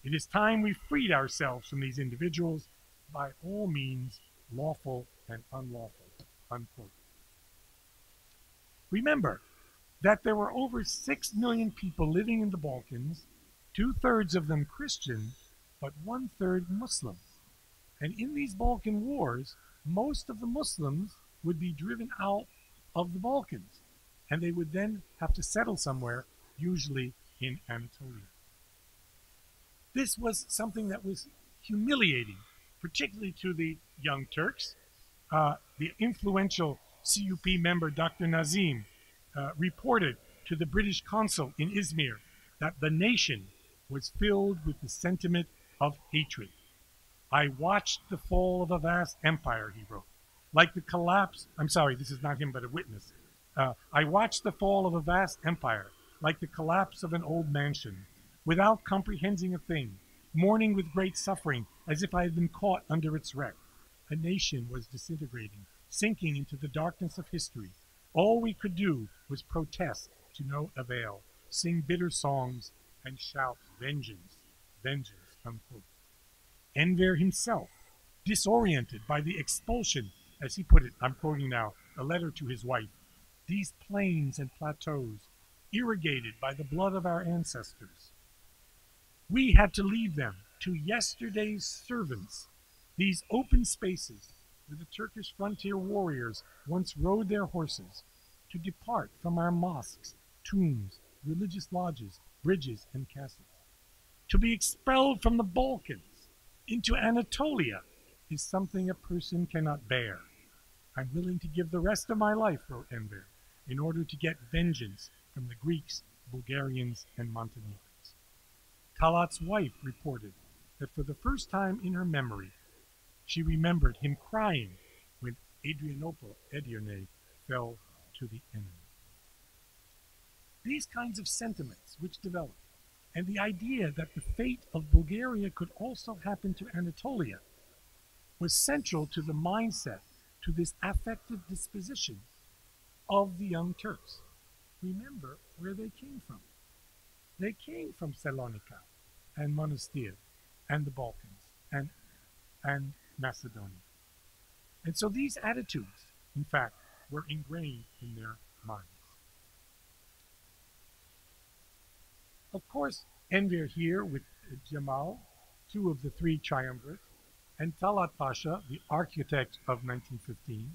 It is time we freed ourselves from these individuals by all means, lawful and unlawful. Unquote. Remember that there were over 6 million people living in the Balkans, 2/3 of them Christian, but 1/3 Muslim. And in these Balkan wars, most of the Muslims would be driven out of the Balkans, and they would then have to settle somewhere, usually in Anatolia. This was something that was humiliating, particularly to the young Turks. The influential CUP member, Dr. Nazim, reported to the British consul in Izmir that the nation was filled with the sentiment of hatred. I watched the fall of a vast empire, he wrote, like the collapse, I'm sorry, this is not him, but a witness. I watched the fall of a vast empire, like the collapse of an old mansion, without comprehending a thing, mourning with great suffering, as if I had been caught under its wreck. A nation was disintegrating, sinking into the darkness of history. All we could do was protest to no avail, sing bitter songs, and shout, vengeance, vengeance, unquote. Enver himself, disoriented by the expulsion, as he put it, I'm quoting now, a letter to his wife, these plains and plateaus, irrigated by the blood of our ancestors. We had to leave them to yesterday's servants, these open spaces where the Turkish frontier warriors once rode their horses, to depart from our mosques, tombs, religious lodges, bridges, and castles. To be expelled from the Balkans into Anatolia is something a person cannot bear. I'm willing to give the rest of my life, wrote Enver, in order to get vengeance from the Greeks, Bulgarians, and Montenegrins. Talat's wife reported that for the first time in her memory, she remembered him crying when Adrianople, Edirne, fell to the enemy. These kinds of sentiments which developed, and the idea that the fate of Bulgaria could also happen to Anatolia, was central to the mindset, to this affective disposition of the young Turks. Remember where they came from. They came from Salonika and Monastir and the Balkans and Macedonia. And so these attitudes, in fact, were ingrained in their minds. Of course, Enver here with Jamal, two of the three triumvirates, and Talat Pasha, the architect of 1915.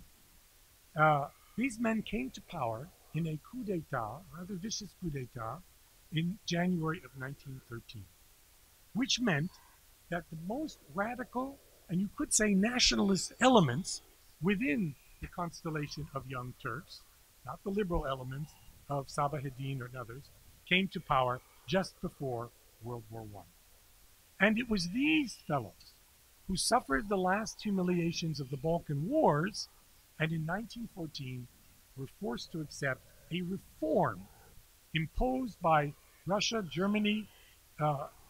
These men came to power in a coup d'etat, rather vicious coup d'etat, in January of 1913, which meant that the most radical, and you could say nationalist elements within the constellation of young Turks, not the liberal elements, of Sabaheddin and others, came to power just before World War I. And it was these fellows who suffered the last humiliations of the Balkan Wars and in 1914 were forced to accept a reform imposed by Russia, Germany,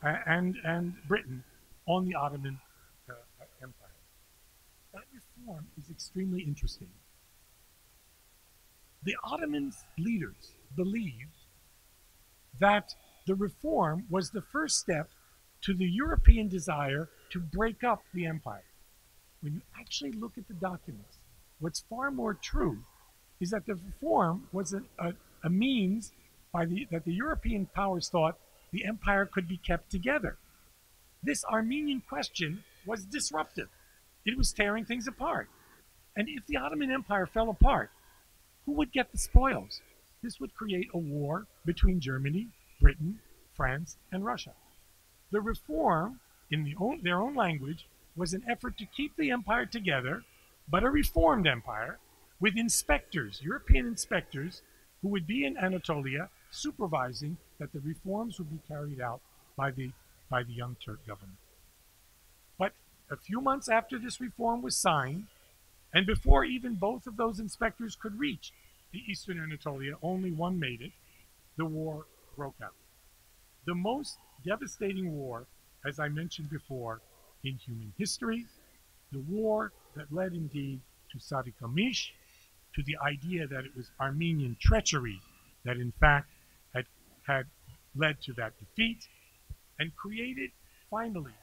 and Britain on the Ottoman Empire. That reform is extremely interesting. The Ottoman leaders believed that the reform was the first step to the European desire to break up the empire. When you actually look at the documents, what's far more true is that the reform was a means that the European powers thought the empire could be kept together. This Armenian question was disruptive. It was tearing things apart. And if the Ottoman Empire fell apart, who would get the spoils? This would create a war between Germany, Britain, France, and Russia. The reform, in their own language, was an effort to keep the empire together, but a reformed empire with inspectors, European inspectors, who would be in Anatolia supervising that the reforms would be carried out by the Young Turk government. But a few months after this reform was signed, and before even both of those inspectors could reach the eastern Anatolia, only one made it, the war broke out. The most devastating war, as I mentioned before, in human history, the war that led indeed to Sarikamish, to the idea that it was Armenian treachery that in fact had led to that defeat, and created finally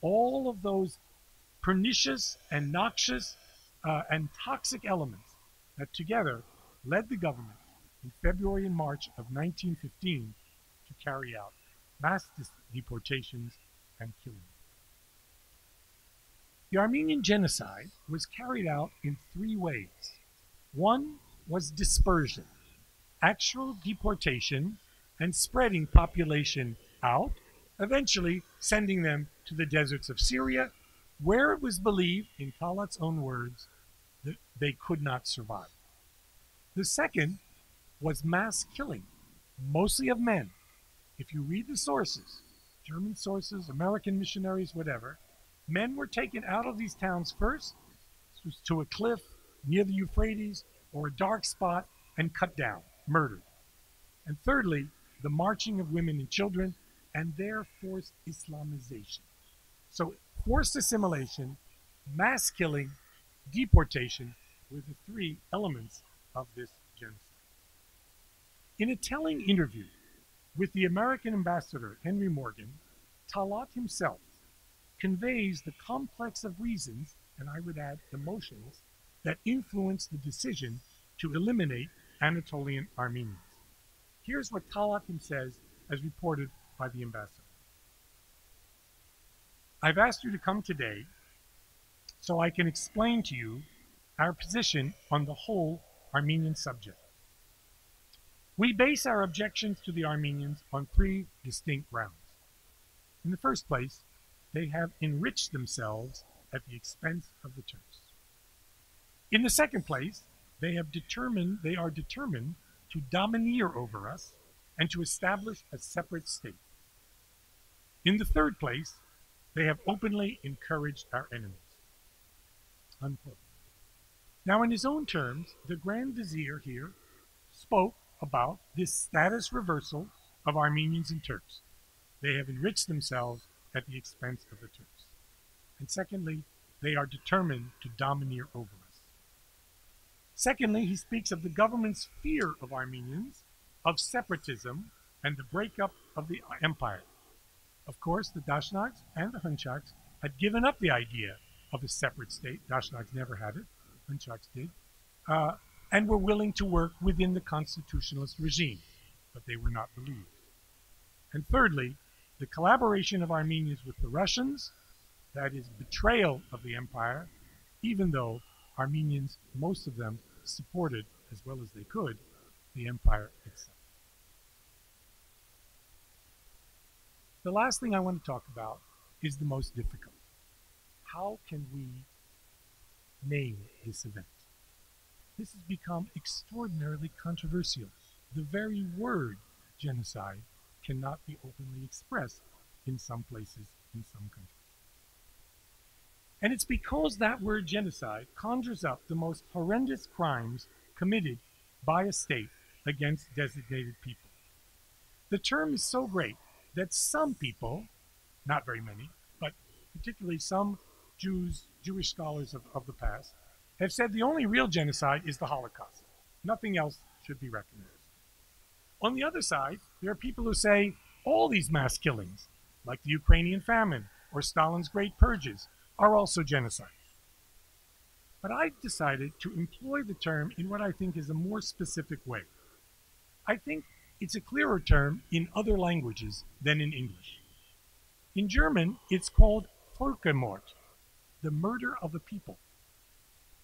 all of those pernicious and noxious and toxic elements that together led the government in February and March of 1915 to carry out mass deportations and killings. The Armenian Genocide was carried out in three ways. One was dispersion, actual deportation and spreading population out, eventually sending them to the deserts of Syria, where it was believed, in Talat's own words, that they could not survive. The second was mass killing, mostly of men. If you read the sources, German sources, American missionaries, whatever, men were taken out of these towns first to a cliff near the Euphrates or a dark spot and cut down, murdered. And thirdly, the marching of women and children and their forced Islamization. So forced assimilation, mass killing, deportation were the three elements of this genocide. In a telling interview with the American ambassador, Henry Morgan, Talat himself conveys the complex of reasons, and I would add emotions, that influenced the decision to eliminate Anatolian Armenians. Here's what Talat him says, as reported by the ambassador. I've asked you to come today so I can explain to you our position on the whole Armenian subject. We base our objections to the Armenians on three distinct grounds. In the first place, they have enriched themselves at the expense of the Turks. In the second place, they are determined to domineer over us and to establish a separate state. In the third place, they have openly encouraged our enemies. Unquote. Now, in his own terms, the Grand Vizier here spoke about this status reversal of Armenians and Turks. They have enriched themselves at the expense of the Turks. And secondly, they are determined to domineer over us. Secondly, he speaks of the government's fear of Armenians, of separatism, and the breakup of the empire. Of course, the Dashnags and the Hunchaks had given up the idea of a separate state. Dashnags never had it, Hunchaks did, and were willing to work within the constitutionalist regime, but they were not believed. And thirdly, the collaboration of Armenians with the Russians, that is, betrayal of the empire, even though Armenians, most of them, supported, as well as they could, the empire itself. The last thing I want to talk about is the most difficult. How can we name this event? This has become extraordinarily controversial. The very word genocide cannot be openly expressed in some places, in some countries. And it's because that word genocide conjures up the most horrendous crimes committed by a state against designated people. The term is so great that some people, not very many, but particularly some Jewish scholars of the past, have said the only real genocide is the Holocaust. Nothing else should be recognized. On the other side, there are people who say all these mass killings, like the Ukrainian famine or Stalin's Great Purges, are also genocide. But I've decided to employ the term in what I think is a more specific way. I think it's a clearer term in other languages than in English. In German, it's called Völkermord, the murder of a people.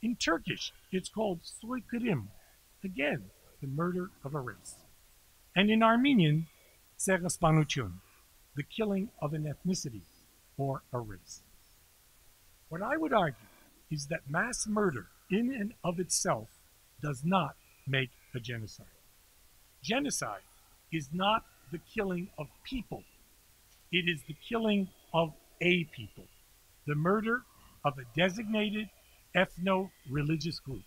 In Turkish, it's called soykırım, again, the murder of a race. And in Armenian, seraspanutun, the killing of an ethnicity or a race. What I would argue is that mass murder in and of itself does not make a genocide. Genocide is not the killing of people. It is the killing of a people, the murder of a designated ethno-religious group.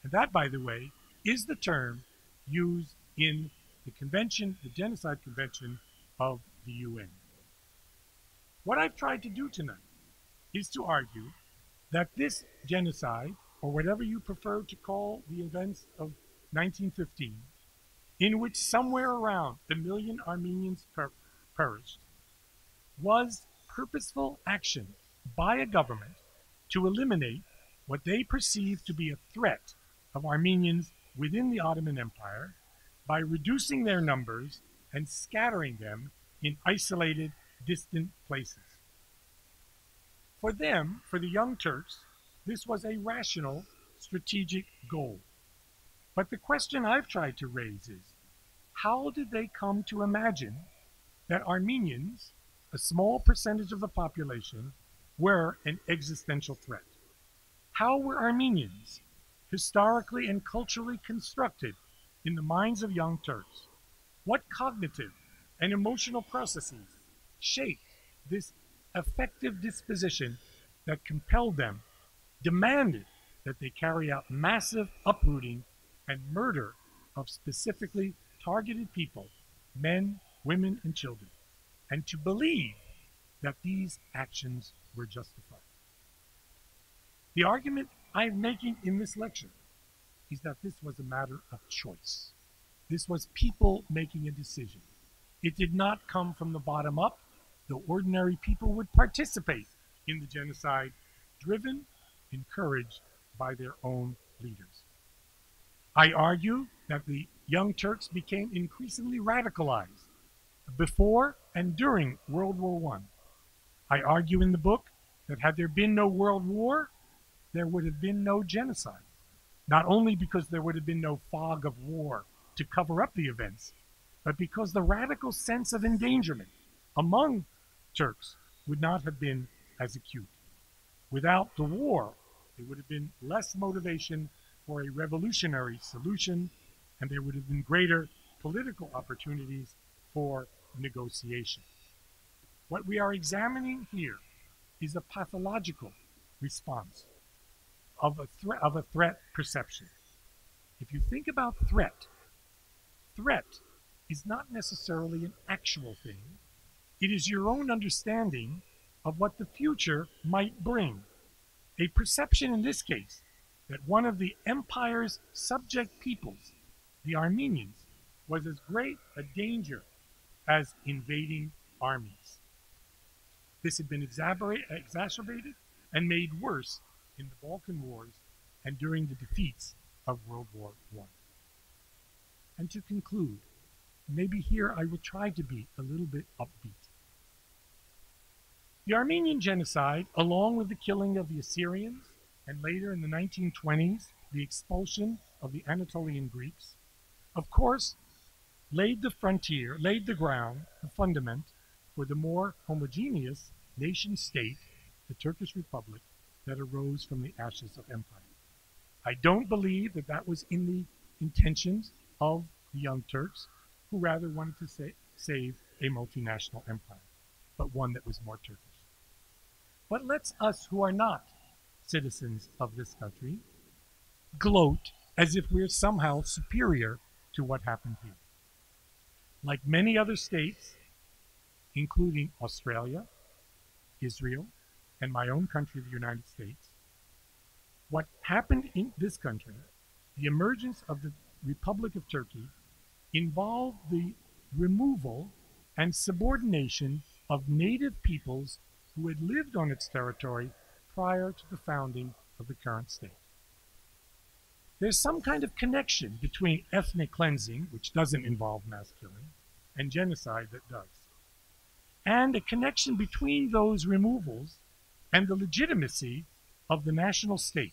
And that, by the way, is the term used in the convention, the Genocide Convention of the UN. What I've tried to do tonight is to argue that this genocide, or whatever you prefer to call the events of 1915, in which somewhere around 1 million Armenians perished, was purposeful action by a government to eliminate what they perceived to be a threat of Armenians within the Ottoman Empire by reducing their numbers and scattering them in isolated, distant places. For them, for the young Turks, this was a rational, strategic goal. But the question I've tried to raise is, how did they come to imagine that Armenians, a small percentage of the population, were an existential threat? How were Armenians historically and culturally constructed in the minds of young Turks? What cognitive and emotional processes shaped this effective disposition that compelled them, demanded that they carry out massive uprooting and murder of specifically targeted people, men, women, and children, and to believe that these actions were justified? The argument I'm making in this lecture is that this was a matter of choice. This was people making a decision. It did not come from the bottom up. The ordinary people would participate in the genocide, driven, encouraged by their own leaders. I argue that the young Turks became increasingly radicalized before and during World War I. I argue in the book that had there been no World War, there would have been no genocide. Not only because there would have been no fog of war to cover up the events, but because the radical sense of endangerment among Turks would not have been as acute. Without the war, there would have been less motivation for a revolutionary solution, and there would have been greater political opportunities for negotiation. What we are examining here is a pathological response of a threat perception. If you think about threat is not necessarily an actual thing. It is your own understanding of what the future might bring. A perception in this case that one of the empire's subject peoples, the Armenians, was as great a danger as invading armies. This had been exacerbated and made worse in the Balkan Wars and during the defeats of World War I. And to conclude, maybe here I will try to be a little bit upbeat. The Armenian Genocide, along with the killing of the Assyrians, and later in the 1920s, the expulsion of the Anatolian Greeks, of course, laid the ground, the fundament, for the more homogeneous nation-state, the Turkish Republic, that arose from the ashes of empire. I don't believe that that was in the intentions of the young Turks, who rather wanted to save a multinational empire, but one that was more Turkish. But let's us who are not citizens of this country gloat as if we're somehow superior to what happened here. Like many other states, including Australia, Israel, and my own country, the United States, what happened in this country, the emergence of the Republic of Turkey, involved the removal and subordination of native peoples who had lived on its territory prior to the founding of the current state. There's some kind of connection between ethnic cleansing, which doesn't involve mass killing, and genocide that does. And a connection between those removals and the legitimacy of the national state.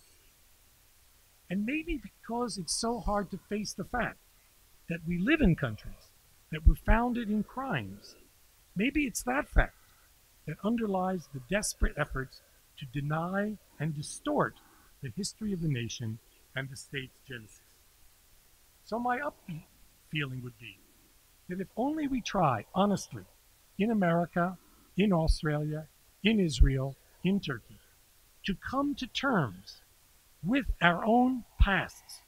And maybe because it's so hard to face the fact that we live in countries that were founded in crimes, maybe it's that fact that underlies the desperate efforts to deny and distort the history of the nation and the state's genesis. So my upbeat feeling would be that if only we try honestly in America, in Australia, in Israel, in Turkey, to come to terms with our own pasts,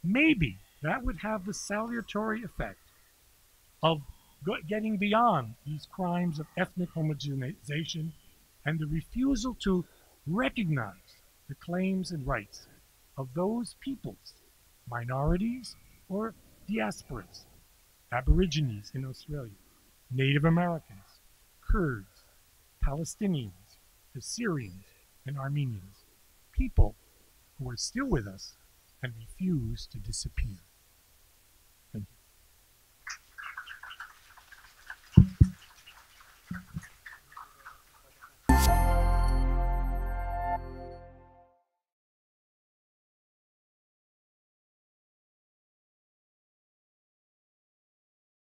maybe that would have the salutary effect of getting beyond these crimes of ethnic homogenization and the refusal to recognize the claims and rights of those peoples, minorities or diasporas, Aborigines in Australia, Native Americans, Kurds, Palestinians, Assyrians, and Armenians, people who are still with us and refuse to disappear.